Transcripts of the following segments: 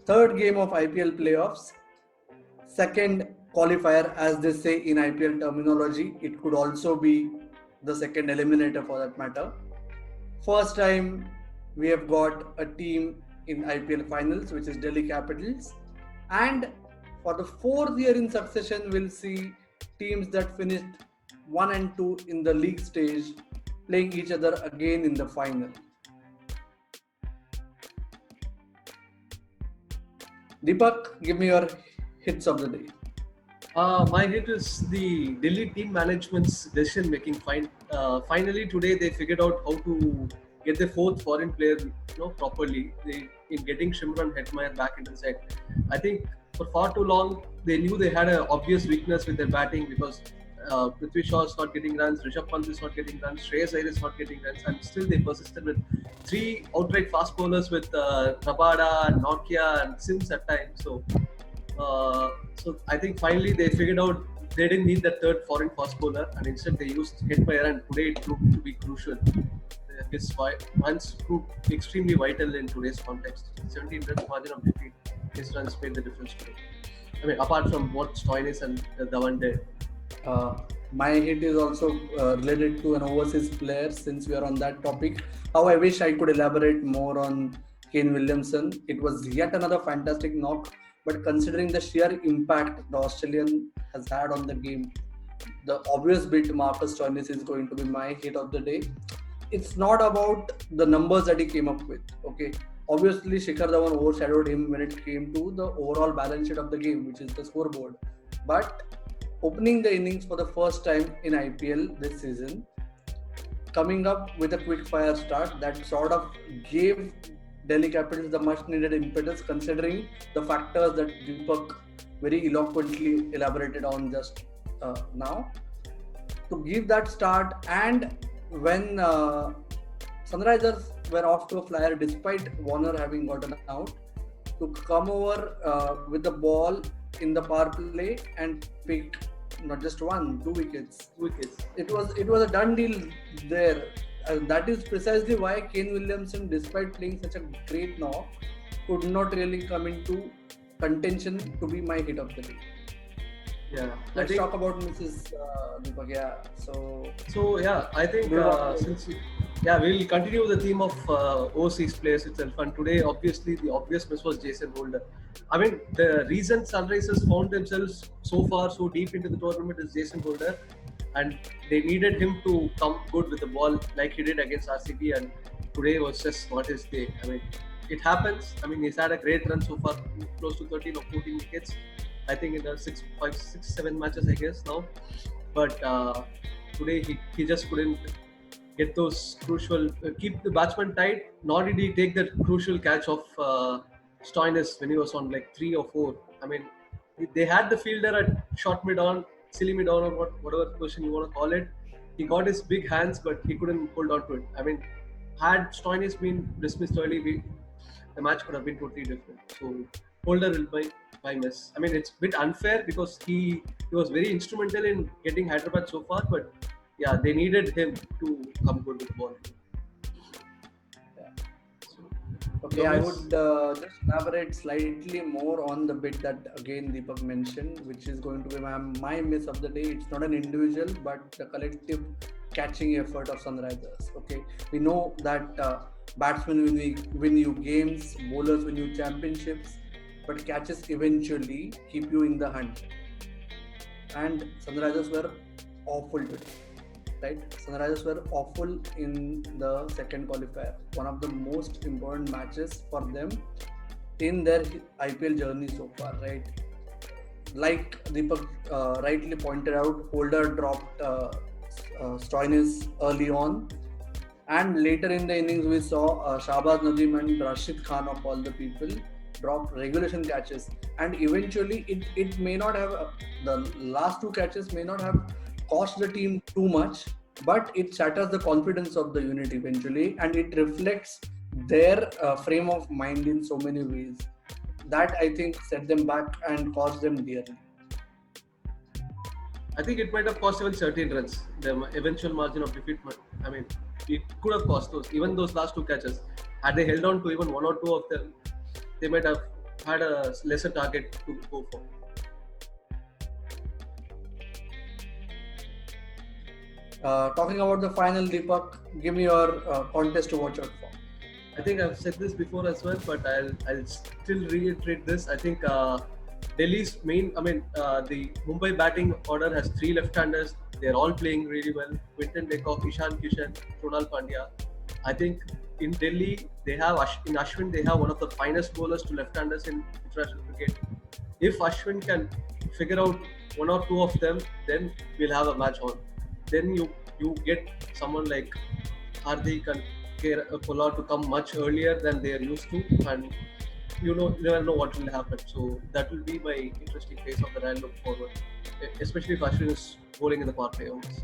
third game of IPL playoffs, second qualifier, as they say in IPL terminology. It could also be the second eliminator for that matter. First time we have got a team in IPL finals, which is Delhi Capitals, and for the fourth year in succession, we'll see teams that finished 1 and 2 in the league stage playing each other again in the final. Deepak, give me your hits of the day. My hit is the Delhi team management's decision making. Finally, today they figured out how to get the fourth foreign player, properly. In getting Shimron Hetmeyer back into the side. I think for far too long they knew they had an obvious weakness with their batting because Prithvi Shaw is not getting runs, Rishabh Pant is not getting runs, Shreyas Iyer is not getting runs, and still they persisted with three outright fast bowlers with Rabada, Nokia, and Sims at times. So I think finally they figured out they didn't need that third foreign fast bowler, and instead they used Hetmeyer, and today it proved to be crucial. His runs proved extremely vital in today's context. 17 runs margin of defeat. His runs made the difference today. I mean, apart from what Stoinis and Dhawan did. My hit is also related to an overseas player, since we are on that topic. How I wish I could elaborate more on Kane Williamson. It was yet another fantastic knock, but considering the sheer impact the Australian has had on the game, the obvious bit Marcus Stoinis is going to be my hit of the day. It's not about the numbers that he came up with. Okay, obviously Shikhar Dhawan overshadowed him when it came to the overall balance sheet of the game, which is the scoreboard. But opening the innings for the first time in IPL this season, coming up with a quick fire start that sort of gave Delhi Capitals the much needed impetus, considering the factors that Deepak very eloquently elaborated on just now. To give that start, and when Sunrisers were off to a flyer despite Warner having gotten out, to come over with the ball in the power play and pick not just one, two wickets. It was a done deal there. That is precisely why Kane Williamson, despite playing such a great knock, could not really come into contention to be my hit of the day. Yeah, let's talk about Mrs. Deepak. Yeah, so yeah, I think we'll continue the theme of overseas players itself. And today, obviously, the obvious miss was Jason Holder. I mean, the reason Sunrisers found themselves so far so deep into the tournament is Jason Holder, and they needed him to come good with the ball like he did against RCB. And today was just not his day. I mean, it happens. I mean, he's had a great run so far, close to 13 or 14 wickets. I think in the 7 matches, I guess now. But today he just couldn't get those crucial, keep the batsman tight. Nor did he take that crucial catch of Stoinis when he was on like 3 or 4. I mean, they had the fielder at short mid-on, silly mid-on, or whatever position you want to call it. He got his big hands, but he couldn't hold on to it. I mean, had Stoinis been dismissed early, the match could have been totally different. So Holder will be my miss. I mean, it's a bit unfair because he was very instrumental in getting Hyderabad so far, but yeah, they needed him to come good with the ball. Okay, I would just elaborate slightly more on the bit that again Deepak mentioned, which is going to be my miss of the day. It's not an individual, but the collective catching effort of Sunrisers. Okay, we know that batsmen win you games, bowlers win you championships, but catches eventually keep you in the hunt. And Sunrisers were awful today. Right, Sunrisers were awful in the second qualifier. One of the most important matches for them in their IPL journey so far. Right, like Deepak rightly pointed out, Holder dropped Stoinis early on, and later in the innings we saw Shahbaz Nadeem and Rashid Khan of all the people drop regulation catches, and eventually it may not have the last two catches may not have cost the team too much, but it shatters the confidence of the unit eventually, and it reflects their frame of mind in so many ways that I think set them back and cost them dearly. I think it might have cost even 13 runs. The eventual margin of defeat, I mean, it could have cost those last two catches. Had they held on to even one or two of them, they might have had a lesser target to go for. Talking about the final, Deepak, give me your contest to watch out for. I think I've said this before as well, but I'll still reiterate this. I think Delhi's main, the Mumbai batting order has three left-handers. They're all playing really well. Quinton de Kock, Ishan Kishan, Krunal Pandya. I think in Delhi they have in Ashwin they have one of the finest bowlers to left-handers in international cricket. If Ashwin can figure out one or two of them, then we'll have a match on. Then you get someone like Hardik and Pollard to come much earlier than they are used to, and you never know what will happen. So that will be my interesting phase of that I look forward, especially if Ashwin is bowling in the power play overs.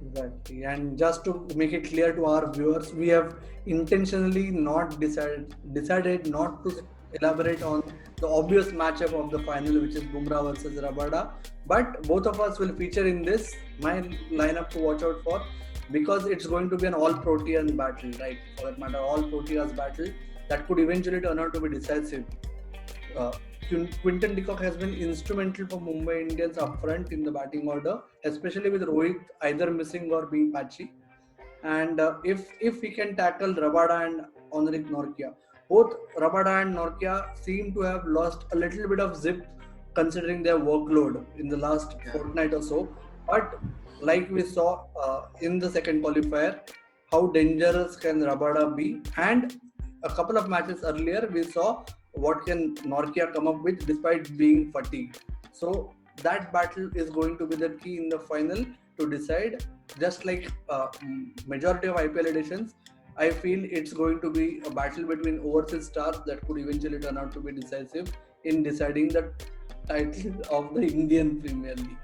Exactly. And just to make it clear to our viewers, we have intentionally not decided not to elaborate on the obvious matchup of the final, which is Bumrah versus Rabada. But both of us will feature in this my lineup to watch out for, because it's going to be an all Protean battle, right? For that matter, all Proteas battle that could eventually turn out to be decisive. Uh, Quinton de Kock has been instrumental for Mumbai Indians up front in the batting order, especially with Rohit either missing or being patchy. And if we can tackle Rabada and Henrik Nortje, both Rabada and Nortje seem to have lost a little bit of zip considering their workload in the last fortnight or so. But like we saw in the second qualifier, how dangerous can Rabada be? And a couple of matches earlier, we saw what can Nortje come up with despite being fatigued. So that battle is going to be the key in the final to decide. Just like majority of IPL editions, I feel it's going to be a battle between overseas stars that could eventually turn out to be decisive in deciding the title of the Indian Premier League.